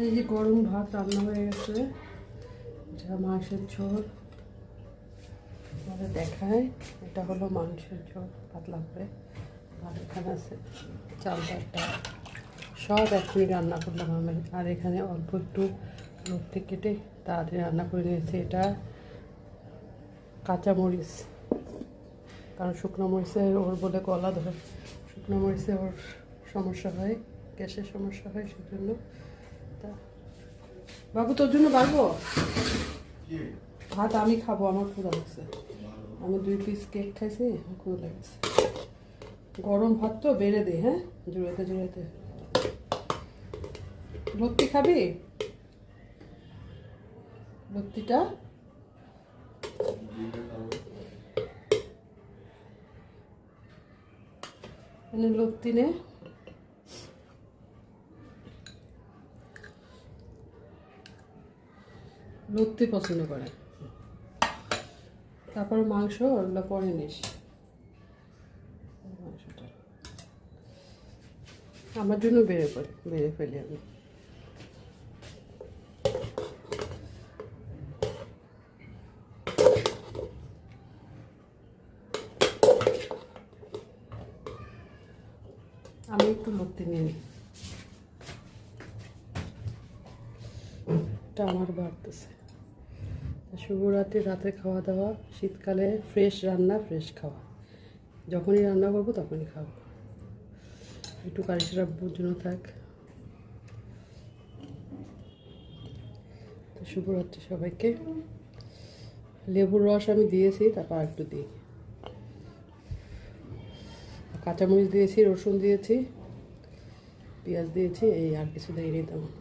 এই যে গরম ভাত রান্না হয়ে গেছে, যা মাংসের ঝোল আমাদের দেখায়। এটা হলো মাংসের ঝোল পাতলা করে। আর এখানে আছে চাল ডাল, সব এখনই রান্না করলাম আমি। আর এখানে অল্প একটু লতি কেটে তাড়াতাড়ি রান্না করে নিয়েছি। এটা কাঁচামরিচ, কারণ শুকনো মরিচে ওর বলে গলা ধরে, শুকনো মরিচে ওর সমস্যা হয়, গ্যাসের সমস্যা হয়, সেজন্য। তা বাবু তোর জন্য পারবো ভাত? আমি খাবো, আমার ক্ষুধা লাগছে। আমি 2 পিস কেক খাইছি, আমার ক্ষুধা লাগছে। গরম ভাত তো বেড়ে দে, হ্যাঁ, জুড়াতে জুড়াতে। লত্তি খাবি? লত্তিটা লত্তি নে। লত্তি পছন্দ করে। তারপর মাংস ওগুলো পরে নিস। মাংসটা আমার জন্য বেড়ে ফেলি আমি। আমি একটু লত্তি নিয়ে নিই, এটা আমার বাড়তেছে। শুভরাত্রি, রাতে খাওয়া দাওয়া, শীতকালে ফ্রেশ রান্না, ফ্রেশ খাওয়া। যখনই রান্না করবো তখনই খাবো, একটু কারিশরা জন্য থাক। তো শুভরাত্রি সবাইকে। লেবুর রস আমি দিয়েছি, তারপর একটু দিই। কাঁচামরিচ দিয়েছি, রসুন দিয়েছি, পেঁয়াজ দিয়েছি, এই আর কিছু দেয়নি তেমন।